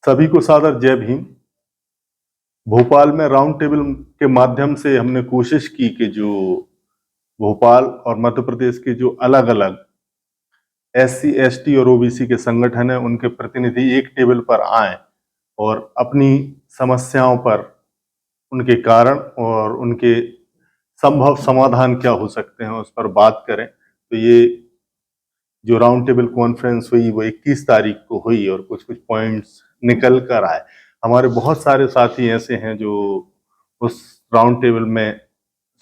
सभी को सादर जय भीम। भोपाल में राउंड टेबल के माध्यम से हमने कोशिश की कि जो भोपाल और मध्य प्रदेश के जो अलग अलग एससी, एसटी और ओबीसी के संगठन हैं, उनके प्रतिनिधि एक टेबल पर आए और अपनी समस्याओं पर, उनके कारण और उनके संभव समाधान क्या हो सकते हैं उस पर बात करें। तो ये जो राउंड टेबल कॉन्फ्रेंस हुई वो 21 तारीख को हुई और कुछ कुछ पॉइंट्स निकल कर आए। हमारे बहुत सारे साथी ऐसे हैं जो उस राउंड टेबल में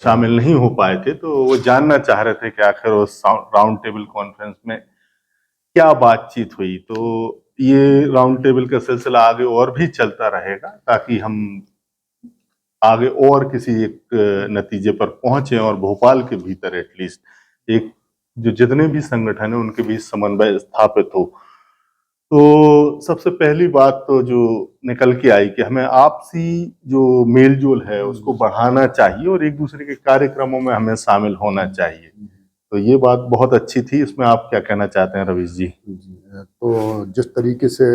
शामिल नहीं हो पाए थे, तो वो जानना चाह रहे थे कि आखिर उस राउंड टेबल कॉन्फ्रेंस में क्या बातचीत हुई। तो ये राउंड टेबल का सिलसिला आगे और भी चलता रहेगा ताकि हम आगे और किसी एक नतीजे पर पहुंचे और भोपाल के भीतर एटलीस्ट एक जो जितने भी संगठन है उनके बीच समन्वय स्थापित हो। तो सबसे पहली बात तो जो निकल के आई कि हमें आपसी जो मेल जोल है उसको बढ़ाना चाहिए और एक दूसरे के कार्यक्रमों में हमें शामिल होना चाहिए। तो ये बात बहुत अच्छी थी। इसमें आप क्या कहना चाहते हैं रवीश जी? तो जिस तरीके से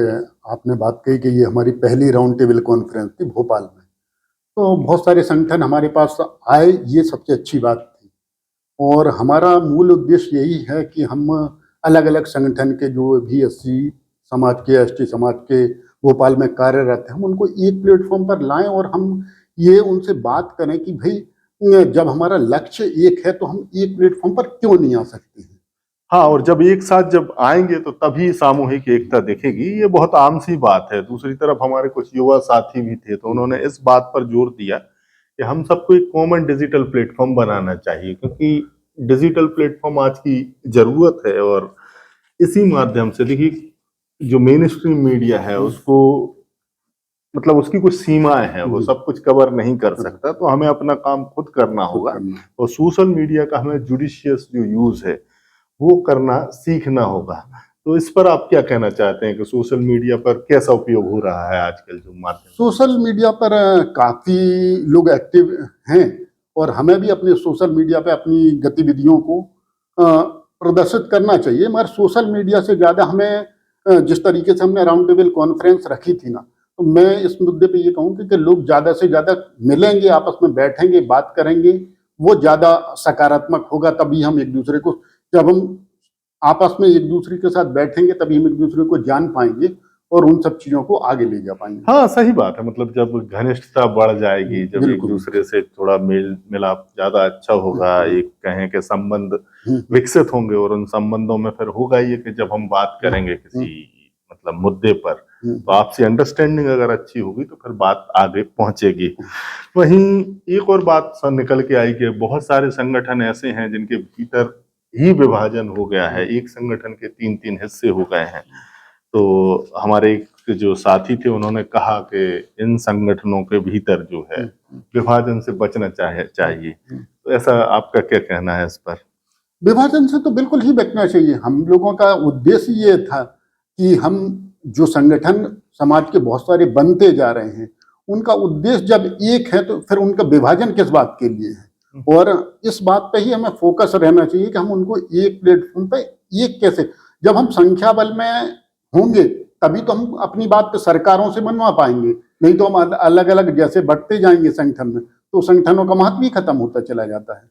आपने बात कही कि ये हमारी पहली राउंड टेबल कॉन्फ्रेंस थी भोपाल में, तो बहुत सारे संगठन हमारे पास आए, ये सबसे अच्छी बात थी। और हमारा मूल उद्देश्य यही है कि हम अलग अलग संगठन के जो भी एससी समाज के, एसटी समाज के भोपाल में कार्यरत हैं, हम उनको एक प्लेटफॉर्म पर लाएं और हम ये उनसे बात करें कि भाई जब हमारा लक्ष्य एक है तो हम एक प्लेटफॉर्म पर क्यों नहीं आ सकते हैं। हाँ, और जब एक साथ जब आएंगे तो तभी सामूहिक एकता दिखेगी, ये बहुत आम सी बात है। दूसरी तरफ हमारे कुछ युवा साथी भी थे, तो उन्होंने इस बात पर जोर दिया कि हम सबको एक कॉमन डिजिटल प्लेटफॉर्म बनाना चाहिए, क्योंकि डिजिटल प्लेटफॉर्म आज की जरूरत है। और इसी माध्यम से देखिए, जो मेन स्ट्रीम मीडिया है उसको मतलब उसकी कुछ सीमाएं हैं, वो सब कुछ कवर नहीं कर सकता, तो हमें अपना काम खुद करना होगा। और सोशल मीडिया का हमें जुडिशियस जो यूज है वो करना सीखना होगा। तो इस पर आप क्या कहना चाहते हैं कि सोशल मीडिया पर कैसा उपयोग हो रहा है आजकल जो माध्यम? सोशल मीडिया पर काफी लोग एक्टिव हैं और हमें भी अपने सोशल मीडिया पे अपनी गतिविधियों को प्रदर्शित करना चाहिए। मगर सोशल मीडिया से ज्यादा हमें जिस तरीके से हमने राउंड टेबल कॉन्फ्रेंस रखी थी ना, तो मैं इस मुद्दे पे ये कहूँ कि लोग ज्यादा से ज्यादा मिलेंगे, आपस में बैठेंगे, बात करेंगे, वो ज्यादा सकारात्मक होगा। तभी हम एक दूसरे को, जब हम आपस में एक दूसरे के साथ बैठेंगे तभी हम एक दूसरे को जान पाएंगे और उन सब चीजों को आगे ले जा पाएंगे। हाँ, सही बात है। मतलब जब घनिष्ठता बढ़ जाएगी, जब एक दूसरे से थोड़ा मेल मिलाप ज्यादा अच्छा होगा, एक कहें के संबंध विकसित होंगे और उन संबंधों में फिर होगा ये कि जब हम बात करेंगे किसी मतलब मुद्दे पर, तो आपसी अंडरस्टैंडिंग अगर अच्छी होगी तो फिर बात आगे पहुंचेगी। वहीं एक और बात निकल के आई कि बहुत सारे संगठन ऐसे हैं जिनके भीतर ही विभाजन हो गया है, एक संगठन के 3-3 हिस्से हो गए हैं। तो हमारे एक जो साथी थे उन्होंने कहा कि इन संगठनों के भीतर जो है विभाजन से बचना चाहिए। तो ऐसा आपका क्या कहना है इस पर? विभाजन से तो बिल्कुल ही बचना चाहिए। हम लोगों का उद्देश्य ये था कि हम जो संगठन समाज के बहुत सारे बनते जा रहे हैं, उनका उद्देश्य जब एक है तो फिर उनका विभाजन किस बात के लिए है। और इस बात पे ही हमें फोकस रहना चाहिए कि हम उनको एक प्लेटफॉर्म पे एक कैसे, जब हम संख्या बल में होंगे तभी तो हम अपनी बात सरकारों से मनवा पाएंगे। नहीं तो हम अलग अलग जैसे बढ़ते जाएंगे संगठन में, तो संगठनों का महत्व भी खत्म होता चला जाता है।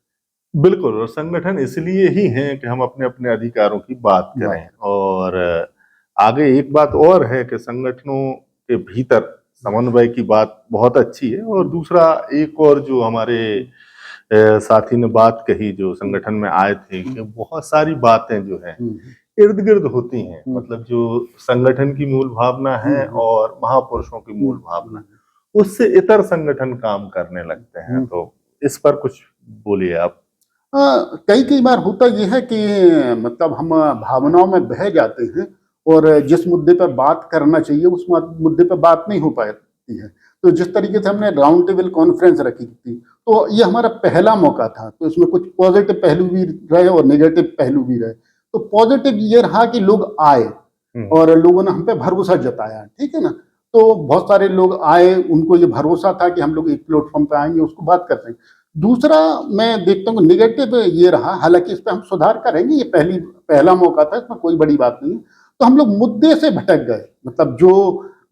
बिल्कुल, और संगठन इसलिए ही हैं कि हम अपने अपने अधिकारों की बात करें। और आगे एक बात और है कि संगठनों के भीतर समन्वय की बात बहुत अच्छी है। और दूसरा एक और जो हमारे साथी ने बात कही जो संगठन में आए थे, कि बहुत सारी बातें जो है इर्द गिर्द होती हैं। मतलब जो संगठन की मूल भावना है और महापुरुषों की मूल भावना, उससे इतर संगठन काम करने लगते हैं। तो इस पर कुछ बोलिए आप। कई बार होता यह है कि मतलब हम भावनाओं में बह जाते हैं और जिस मुद्दे पर बात करना चाहिए उस मुद्दे पर बात नहीं हो पाती है। तो जिस तरीके से हमने राउंड टेबल कॉन्फ्रेंस रखी थी, तो ये हमारा पहला मौका था। तो इसमें कुछ पॉजिटिव पहलू भी रहे और नेगेटिव पहलू भी रहे। तो पॉजिटिव ये रहा कि लोग आए और लोगों ने हम पे भरोसा जताया, ठीक है ना। तो बहुत सारे लोग आए, उनको ये भरोसा था कि हम लोग एक प्लेटफॉर्म पे आएंगे, उसको बात करते हैं। दूसरा मैं देखता हूँ नेगेटिव ये रहा, हालांकि इस पर हम सुधार करेंगे, ये पहला मौका था, इसमें कोई बड़ी बात नहीं। तो हम लोग मुद्दे से भटक गए। मतलब जो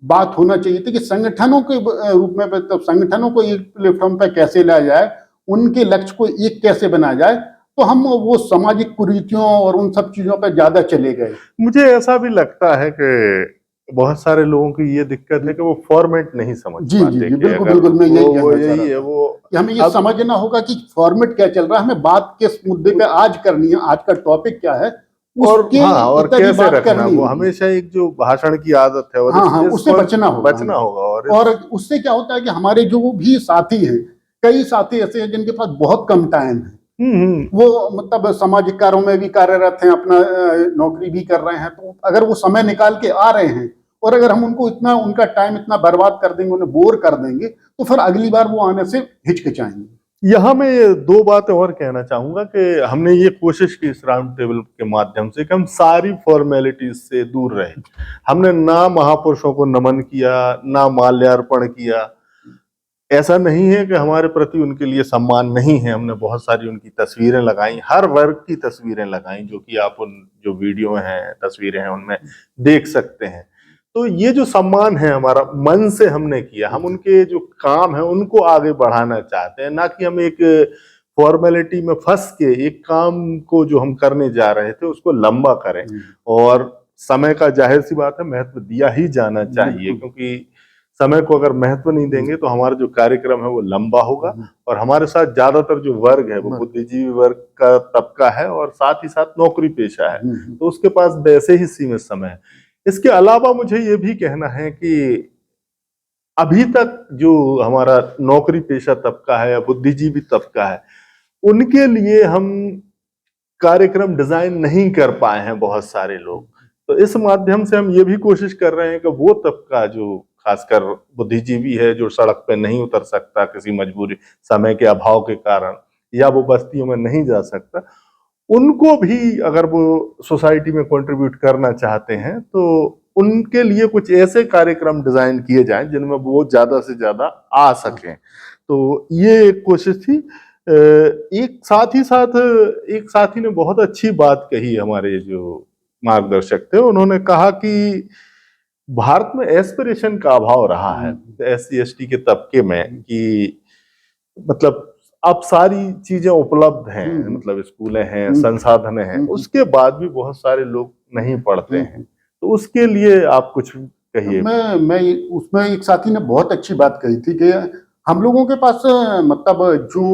बात होना चाहिए थी कि संगठनों के रूप में, तो संगठनों को एक प्लेटफॉर्म पर कैसे लाया जाए, उनके लक्ष्य को एक कैसे बनाया जाए। तो हम वो सामाजिक कुरीतियों और उन सब चीजों पर ज्यादा चले गए। मुझे ऐसा भी लगता है कि बहुत सारे लोगों की ये दिक्कत है कि वो फॉर्मेट नहीं समझ जी पाते। जी जी, कि बिल्कुल अगर बिल्कुल, मैं यही वो कहना चाह यही रहा है, था वो कि हमें ये अब समझना होगा कि फॉर्मेट क्या चल रहा है, हमें बात किस मुद्दे पे आज करनी है, आज का टॉपिक क्या है, और उसके हाँ, और तभी कैसे बात रखना, करनी वो होगी। हमेशा एक जो भाषण की आदत है, और हाँ हाँ, इस उससे बचना होगा बचना हमें। होगा। और और उससे क्या होता है कि हमारे जो भी साथी हैं, कई साथी ऐसे हैं जिनके पास बहुत कम टाइम है, वो मतलब सामाजिक कार्यों में भी कार्यरत हैं, अपना नौकरी भी कर रहे हैं। तो अगर वो समय निकाल के आ रहे हैं, और अगर हम उनको इतना, उनका टाइम इतना बर्बाद कर देंगे, उन्हें बोर कर देंगे, तो फिर अगली बार वो आने से हिचकिचाएंगे। यहाँ मैं ये दो बातें और कहना चाहूंगा कि हमने ये कोशिश की इस राउंड टेबल के माध्यम से कि हम सारी फॉर्मेलिटीज से दूर रहे। हमने ना महापुरुषों को नमन किया, ना माल्यार्पण किया। ऐसा नहीं है कि हमारे प्रति उनके लिए सम्मान नहीं है। हमने बहुत सारी उनकी तस्वीरें लगाई, हर वर्ग की तस्वीरें लगाई, जो कि आप उन जो वीडियो हैं, तस्वीरें हैं, उनमें देख सकते हैं। तो ये जो सम्मान है हमारा, मन से हमने किया। हम उनके जो काम है उनको आगे बढ़ाना चाहते हैं, ना कि हम एक फॉर्मेलिटी में फंस के एक काम को जो हम करने जा रहे थे उसको लंबा करें। और समय का जाहिर सी बात है महत्व दिया ही जाना चाहिए, क्योंकि समय को अगर महत्व नहीं देंगे तो हमारा जो कार्यक्रम है वो लंबा होगा। और हमारे साथ ज्यादातर जो वर्ग है वो बुद्धिजीवी वर्ग का तबका है, और साथ ही साथ नौकरी पेशा है, तो उसके पास वैसे ही सीमित समय है। इसके अलावा मुझे ये भी कहना है कि अभी तक जो हमारा नौकरी पेशा तबका है या बुद्धिजीवी तबका है, उनके लिए हम कार्यक्रम डिजाइन नहीं कर पाए हैं बहुत सारे लोग। तो इस माध्यम से हम ये भी कोशिश कर रहे हैं कि वो तबका जो खासकर बुद्धिजीवी है, जो सड़क पे नहीं उतर सकता किसी मजबूरी, समय के अभाव के कारण, या वो बस्तियों में नहीं जा सकता, उनको भी अगर वो सोसाइटी में कंट्रीब्यूट करना चाहते हैं तो उनके लिए कुछ ऐसे कार्यक्रम डिजाइन किए जाएं जिनमें वो ज्यादा से ज्यादा आ सकें। तो ये एक कोशिश थी। एक साथ ही साथ एक साथी ने बहुत अच्छी बात कही, हमारे जो मार्गदर्शक थे, उन्होंने कहा कि भारत में एस्पिरेशन का अभाव रहा है SC ST के तबके में, कि मतलब अब सारी चीजें उपलब्ध हैं, मतलब स्कूलें हैं, संसाधन हैं, उसके बाद भी बहुत सारे लोग नहीं पढ़ते हैं। तो उसके लिए आप कुछ कहिए। मैं उसमें एक साथी ने बहुत अच्छी बात कही थी कि हम लोगों के पास मतलब जो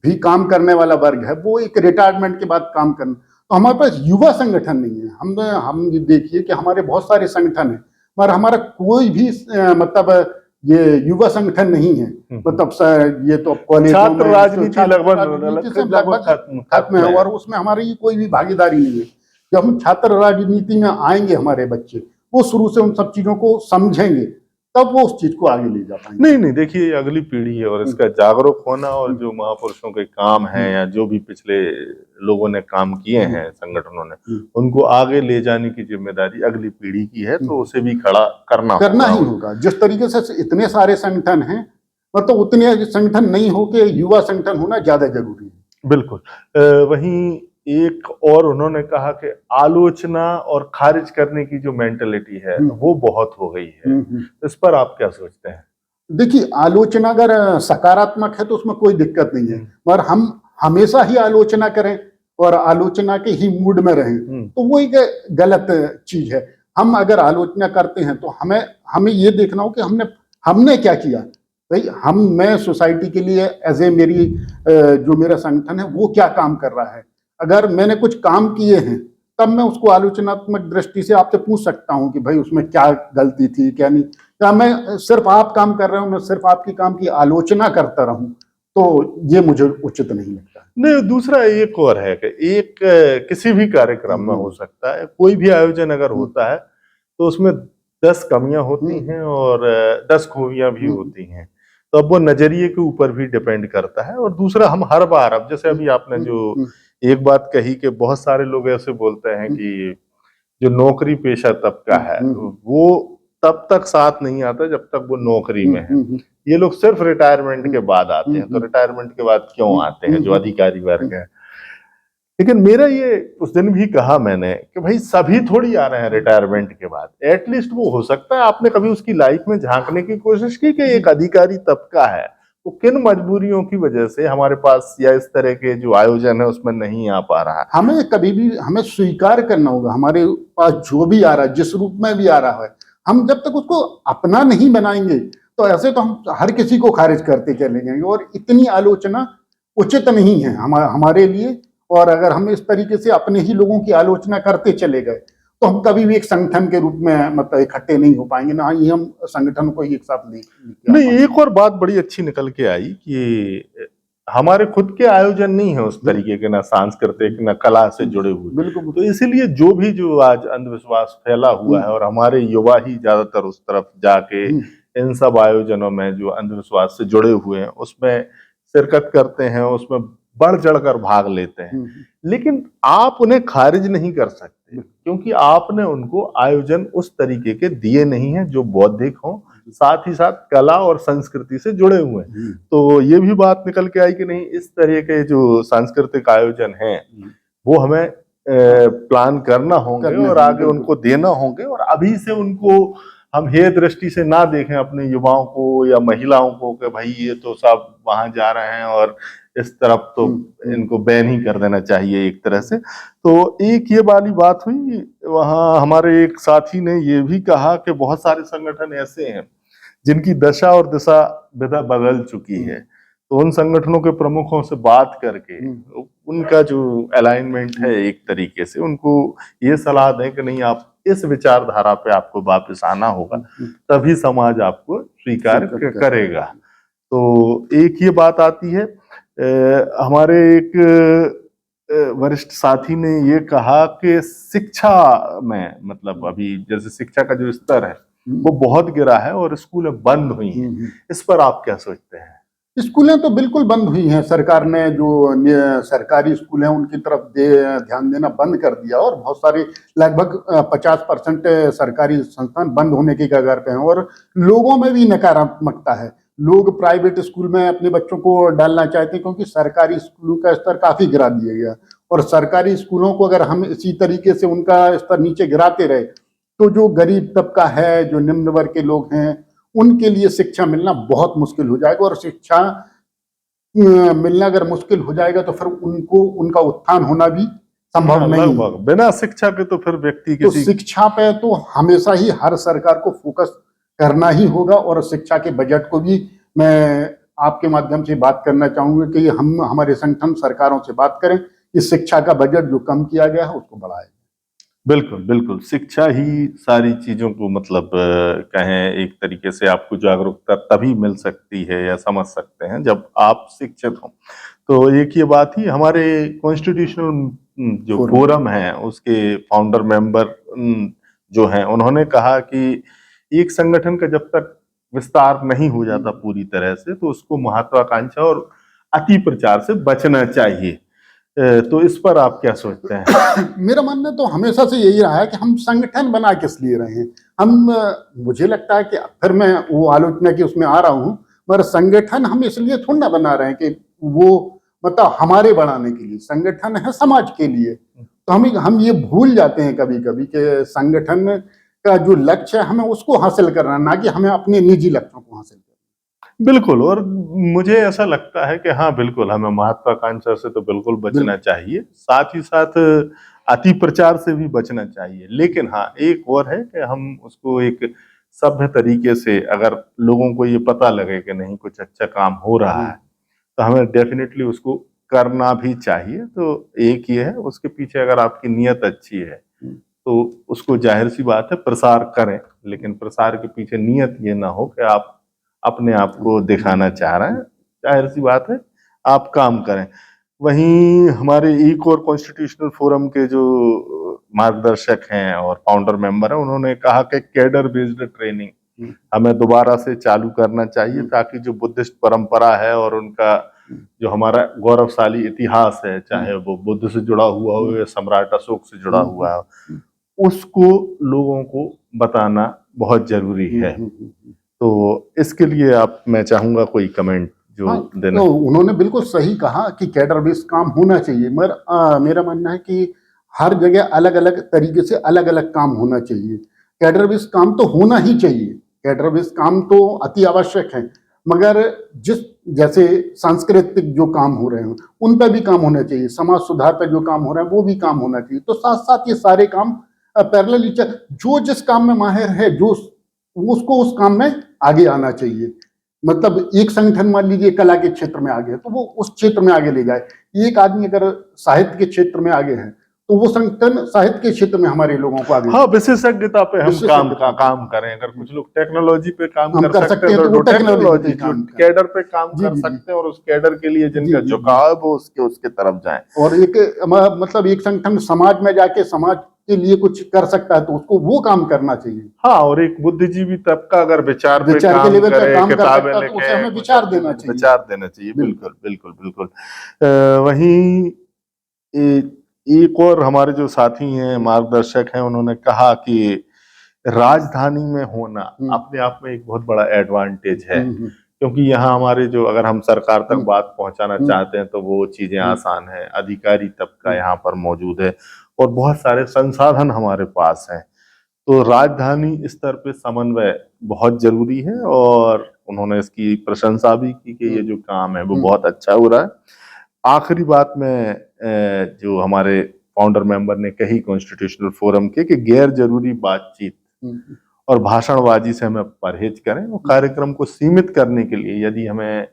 भी काम करने वाला वर्ग है वो एक रिटायरमेंट के बाद काम करना, तो हमारे पास युवा संगठन नहीं है। हम ये देखिए कि हमारे बहुत सारे संगठन हैं, मगर हमारा कोई भी मतलब ये युवा संगठन नहीं है। मतलब ये तो कॉलेज छात्र राजनीति लगभग खत्म है, और उसमें हमारी कोई भी भागीदारी नहीं है। जब हम छात्र राजनीति में आएंगे, हमारे बच्चे वो शुरू से उन सब चीजों को समझेंगे, तब वो उस चीज को आगे ले जा पाएंगे। नहीं, देखिए अगली पीढ़ी है, और इसका जागरूक होना, और जो महापुरुषों के काम हैं या जो भी पिछले लोगों ने काम किए हैं संगठनों ने, उनको आगे ले जाने की जिम्मेदारी अगली पीढ़ी की है। तो उसे भी खड़ा करना ही होगा। जिस तरीके से इतने सारे संगठन हैं, मतलब उतने संगठन नहीं हो के युवा संगठन होना ज्यादा जरूरी है। बिल्कुल। वहीं एक और उन्होंने कहा कि आलोचना और खारिज करने की जो मेंटेलिटी है वो बहुत हो गई है। इस पर आप क्या सोचते हैं? देखिए, आलोचना अगर सकारात्मक है तो उसमें कोई दिक्कत नहीं है, मगर हम हमेशा ही आलोचना करें और आलोचना के ही मूड में रहें तो वो एक गलत चीज है। हम अगर आलोचना करते हैं तो हमें ये देखना हो कि हमने क्या किया। भाई मैं सोसाइटी के लिए एज ए मेरी जो मेरा संगठन है वो क्या काम कर रहा है। अगर मैंने कुछ काम किए हैं तब मैं उसको आलोचनात्मक दृष्टि से आपसे पूछ सकता हूं कि भाई उसमें क्या गलती थी, क्या नहीं। क्या मैं सिर्फ आप काम कर रहे हूं, मैं सिर्फ आपकी काम की आलोचना करता रहूं, तो ये मुझे उचित नहीं लगता। नहीं, दूसरा एक और है कि एक किसी भी कार्यक्रम में हो सकता है, कोई भी आयोजन अगर होता है तो उसमें 10 कमियां होती हैं और 10 खूबियां भी होती हैं। तो अब वो नजरिए के ऊपर भी डिपेंड करता है। और दूसरा, हम हर बार, अब जैसे अभी आपने जो एक बात कही कि बहुत सारे लोग ऐसे बोलते हैं कि जो नौकरी पेशा तबका है वो तब तक साथ नहीं आता जब तक वो नौकरी में है। ये लोग सिर्फ रिटायरमेंट के बाद आते हैं। तो रिटायरमेंट के बाद क्यों आते हैं जो अधिकारी वर्ग है? लेकिन मेरा ये उस दिन भी कहा मैंने कि भाई सभी थोड़ी आ रहे हैं रिटायरमेंट के बाद, एटलीस्ट वो हो सकता है आपने कभी उसकी लाइफ में झांकने की कोशिश की कि एक अधिकारी तबका है वो किन मजबूरियों की वजह से हमारे पास या इस तरह के जो आयोजन है उसमें नहीं आ पा रहा है। हमें कभी भी हमें स्वीकार करना होगा, हमारे पास जो भी आ रहा है, जिस रूप में भी आ रहा है, हम जब तक उसको अपना नहीं बनाएंगे तो ऐसे तो हम हर किसी को खारिज करते चले जाएंगे, और इतनी आलोचना उचित नहीं है हमारे लिए। और अगर हम इस तरीके से अपने ही लोगों की आलोचना करते चले गए तो हम कभी भी एक संगठन के रूप में मतलब इकट्ठे नहीं हो पाएंगे, ना ही हम संगठन को एक साथ नहीं, एक और बात बड़ी अच्छी निकल के आई कि हमारे खुद के आयोजन नहीं है उस तरीके के, ना सांस्कृतिक ना कला से जुड़े हुए, बिल्कुल। तो इसीलिए जो आज अंधविश्वास फैला हुआ है और हमारे युवा ही ज्यादातर उस तरफ जाके इन सब आयोजनों में जो अंधविश्वास से जुड़े हुए हैं उसमें शिरकत करते हैं, उसमें बढ़ चढ़कर भाग लेते हैं, लेकिन आप उन्हें खारिज नहीं कर सकते क्योंकि आपने उनको आयोजन उस तरीके के दिए नहीं है जो बौद्धिक हो, साथ ही साथ कला और संस्कृति से जुड़े हुए हैं। तो ये भी बात निकल के आई कि नहीं, इस तरह के जो सांस्कृतिक आयोजन हैं वो हमें प्लान करना होंगे और आगे उनको देना होंगे, और अभी से उनको हम हे दृष्टि से ना देखें अपने युवाओं को या महिलाओं को कि भाई ये तो सब वहां जा रहे हैं और इस तरफ तो इनको बैन ही कर देना चाहिए एक तरह से। तो एक ये वाली बात हुई, वहां हमारे एक साथी ने ये भी कहा कि बहुत सारे संगठन ऐसे हैं जिनकी दशा और दिशा विधा बदल चुकी है, तो उन संगठनों के प्रमुखों से बात करके उनका जो अलाइनमेंट है एक तरीके से उनको ये सलाह दें कि नहीं, आप इस विचारधारा पे आपको वापस आना होगा, तभी समाज आपको स्वीकार करेगा। तो एक ये बात आती है, हमारे एक वरिष्ठ साथी ने ये कहा कि शिक्षा में मतलब अभी जैसे शिक्षा का जो स्तर है वो बहुत गिरा है और स्कूलें बंद हुई हैं, इस पर आप क्या सोचते हैं? स्कूलें तो बिल्कुल बंद हुई हैं, सरकार ने जो सरकारी स्कूल हैं उनकी तरफ ध्यान देना बंद कर दिया, और बहुत सारे लगभग 50% सरकारी संस्थान बंद होने की कगार पे हैं, और लोगों में भी नकारात्मकता है। लोग प्राइवेट स्कूल में अपने बच्चों को डालना चाहते हैं क्योंकि सरकारी स्कूलों का स्तर काफी गिरा दिया गया, और सरकारी स्कूलों को अगर हम इसी तरीके से उनका स्तर नीचे गिराते रहे तो जो गरीब तबका है, जो निम्न वर्ग के लोग हैं, उनके लिए शिक्षा मिलना बहुत मुश्किल हो जाएगा, और शिक्षा मिलना अगर मुश्किल हो जाएगा तो फिर उनको उनका उत्थान होना भी संभव नहीं है। बिना शिक्षा के तो फिर व्यक्ति तो शिक्षा पे तो हमेशा ही हर सरकार को फोकस करना ही होगा, और शिक्षा के बजट को भी मैं आपके माध्यम से बात करना चाहूंगा कि हम हमारे संगठन सरकारों से बात करें कि शिक्षा का बजट जो कम किया गया है उसको बढ़ाएं। बिल्कुल बिल्कुल, शिक्षा ही सारी चीजों को मतलब कहें एक तरीके से आपको जागरूकता तभी मिल सकती है या समझ सकते हैं जब आप शिक्षित हों। तो एक ये बात ही हमारे कॉन्स्टिट्यूशनल जो फोरम है उसके फाउंडर मेंबर जो हैं उन्होंने कहा कि एक संगठन का जब तक विस्तार नहीं हो जाता पूरी तरह से तो उसको महत्वाकांक्षा और अति प्रचार से बचना चाहिए। तो इस पर आप क्या सोचते हैं? मेरा मानना तो हमेशा से यही रहा है कि हम संगठन बना किस लिए रहे हैं। हम मुझे लगता है कि फिर मैं वो आलोचना की उसमें आ रहा हूँ, मगर संगठन हम इसलिए थोड़ा ना बना रहे हैं कि वो मतलब हमारे बढ़ाने के लिए, संगठन है समाज के लिए। तो हम ये भूल जाते हैं कभी कभी कि संगठन का जो लक्ष्य है हमें उसको हासिल करना, ना कि हमें अपने निजी लक्ष्यों को हासिल करना। बिल्कुल, और मुझे ऐसा लगता है कि हाँ बिल्कुल हमें महत्वाकांक्षा से तो बिल्कुल बचना चाहिए, साथ ही साथ अति प्रचार से भी बचना चाहिए, लेकिन हाँ एक और है कि हम उसको एक सभ्य तरीके से अगर लोगों को ये पता लगे कि नहीं कुछ अच्छा काम हो रहा है तो हमें डेफिनेटली उसको करना भी चाहिए। तो एक ये है, उसके पीछे अगर आपकी नीयत अच्छी है तो उसको जाहिर सी बात है प्रसार करें, लेकिन प्रसार के पीछे नीयत ये ना हो कि आप अपने आप को दिखाना चाह रहे हैं, जाहिर सी बात है आप काम करें। वहीं हमारे एक और कॉन्स्टिट्यूशनल फोरम के जो मार्गदर्शक हैं और फाउंडर मेंबर हैं उन्होंने कहा कि कैडर बेस्ड ट्रेनिंग हमें दोबारा से चालू करना चाहिए ताकि जो बुद्धिस्ट परंपरा है और उनका जो हमारा गौरवशाली इतिहास है, चाहे वो बुद्ध से जुड़ा हुआ हो या सम्राट अशोक से जुड़ा हुआ हो, उसको लोगों को बताना बहुत जरूरी है। तो इसके लिए आप मैं चाहूंगा कोई कमेंट जो हाँ, देना। तो उन्होंने बिल्कुल सही कहा कि कैडर बेस्ड काम होना चाहिए, मगर मेरा मानना है कि हर जगह अलग अलग तरीके से अलग अलग काम होना चाहिए। कैडर बेस्ड काम तो होना ही चाहिए, कैडर बेस्ड काम तो अति आवश्यक है, मगर जिस जैसे सांस्कृतिक जो काम हो रहे हैं उन पर भी काम होना चाहिए, समाज सुधार पर जो काम हो रहा है वो भी काम होना चाहिए। तो साथ साथ ये सारे काम पैरेलली, जो जिस काम में माहिर है, जो उसको उस काम में आगे आना चाहिए। मतलब एक संगठन मान लीजिए कला के क्षेत्र में आगे है तो वो उस क्षेत्र में आगे ले जाए। एक आदमी अगर साहित्य के क्षेत्र में आगे है तो वो संगठन साहित्य के क्षेत्र में हमारे लोगों को आगे, हाँ, विशेषज्ञता पे हम विशेषज्ञता काम करें। अगर कुछ लोग टेक्नोलॉजी पे काम हम कर सकते हैं तो वो टेक्नोलॉजी, पे जो काम करें। कैडर पे काम जी, कर जी, जी। सकते हैं और उस कैडर के लिए जिनका जी, जी, झुकाव है वो उसके तरफ जाएं। और एक मतलब एक संगठन समाज में जाके समाज के लिए कुछ कर सकता है तो उसको वो काम करना चाहिए। हाँ, और एक बुद्धिजीवी तबका अगर विचार पे विचार के काम लेवल पे करे, काम कर किताबें सकता है तो उसे लिखे, हमें कुछ विचार अपने देना चाहिए। विचार देना चाहिए। बिल्कुल। बिल्कुल बिल्कुल बिल्कुल। वहीं एक और हमारे जो साथी हैं, मार्गदर्शक हैं, उन्होंने कहा कि राजधानी में होना अपने आप में एक बहुत बड़ा एडवांटेज है, क्योंकि यहाँ हमारे जो, अगर हम सरकार तक बात पहुंचाना चाहते हैं तो वो चीजें आसान है, अधिकारी तबका यहाँ पर मौजूद है और बहुत सारे संसाधन हमारे पास हैं। तो राजधानी स्तर पे समन्वय बहुत जरूरी है और उन्होंने इसकी प्रशंसा भी की कि ये जो काम है वो बहुत अच्छा हो रहा है। आखिरी बात में जो हमारे फाउंडर मेंबर ने कही कॉन्स्टिट्यूशनल फोरम के, कि गैर जरूरी बातचीत और भाषणबाजी से हमें परहेज करें और कार्यक्रम को सीमित करने के लिए यदि हमें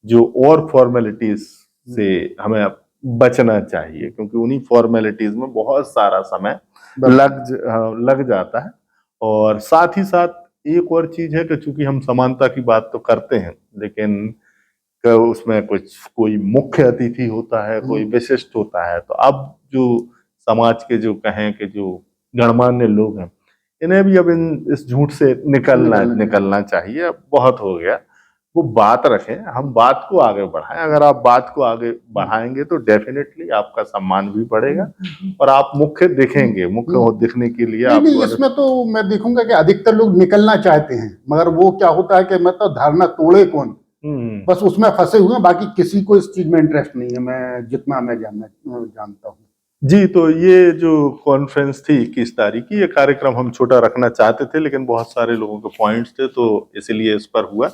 जो और फॉर्मेलिटीज से हमें बचना चाहिए, क्योंकि उन्हीं फॉर्मेलिटीज में बहुत सारा समय लग जाता है। और साथ ही साथ एक और चीज है कि चूंकि हम समानता की बात तो करते हैं, लेकिन उसमें कोई मुख्य अतिथि होता है, कोई विशिष्ट होता है, तो अब जो समाज के जो कहें कि जो गणमान्य लोग हैं, इन्हें भी अब इस झूठ से निकलना चाहिए। अब बहुत हो गया, वो बात रखें, हम बात को आगे बढ़ाएं। अगर आप बात को आगे बढ़ाएंगे तो डेफिनेटली आपका सम्मान भी बढ़ेगा और आप मुख्य दिखेंगे। मुख्य दिखने के लिए नहीं, इसमें तो मैं देखूंगा कि अधिकतर लोग निकलना चाहते हैं, मगर वो क्या होता है कि मतलब धारणा तोड़े कौन, बस उसमें फंसे हुए हैं, बाकी किसी को इस चीज में इंटरेस्ट नहीं है, मैं जितना मैं जानता हूँ। जी, तो ये जो कॉन्फ्रेंस थी 21 तारीख की, ये कार्यक्रम हम छोटा रखना चाहते थे लेकिन बहुत सारे लोगों के पॉइंट्स थे तो इसलिए इस पर हुआ।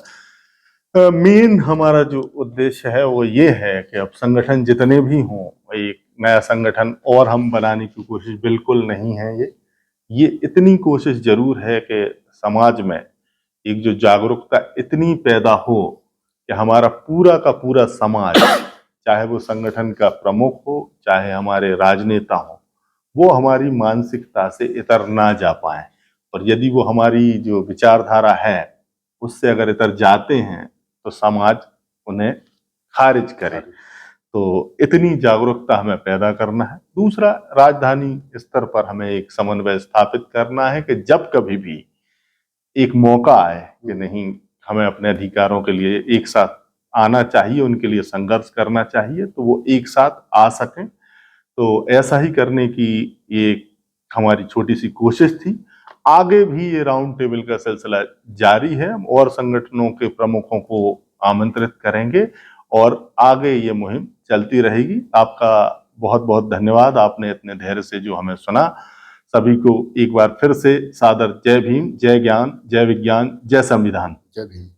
मेन हमारा जो उद्देश्य है वो ये है कि अब संगठन जितने भी हों, एक नया संगठन और हम बनाने की कोशिश बिल्कुल नहीं है। ये इतनी कोशिश जरूर है कि समाज में एक जो जागरूकता इतनी पैदा हो कि हमारा पूरा का पूरा समाज, चाहे वो संगठन का प्रमुख हो, चाहे हमारे राजनेता हो, वो हमारी मानसिकता से इतर ना जा पाए। और यदि वो हमारी जो विचारधारा है उससे अगर इतर जाते हैं तो समाज उन्हें खारिज करे। तो इतनी जागरूकता हमें पैदा करना है। दूसरा, राजधानी स्तर पर हमें एक समन्वय स्थापित करना है कि जब कभी भी एक मौका आए कि नहीं, हमें अपने अधिकारों के लिए एक साथ आना चाहिए, उनके लिए संघर्ष करना चाहिए, तो वो एक साथ आ सकें। तो ऐसा ही करने की ये हमारी छोटी सी कोशिश थी। आगे भी ये राउंड टेबल का सिलसिला जारी है और संगठनों के प्रमुखों को आमंत्रित करेंगे और आगे ये मुहिम चलती रहेगी। आपका बहुत बहुत धन्यवाद, आपने इतने धैर्य से जो हमें सुना। सभी को एक बार फिर से सादर जय भीम, जय ज्ञान, जय विज्ञान, जय संविधान। जय भीम।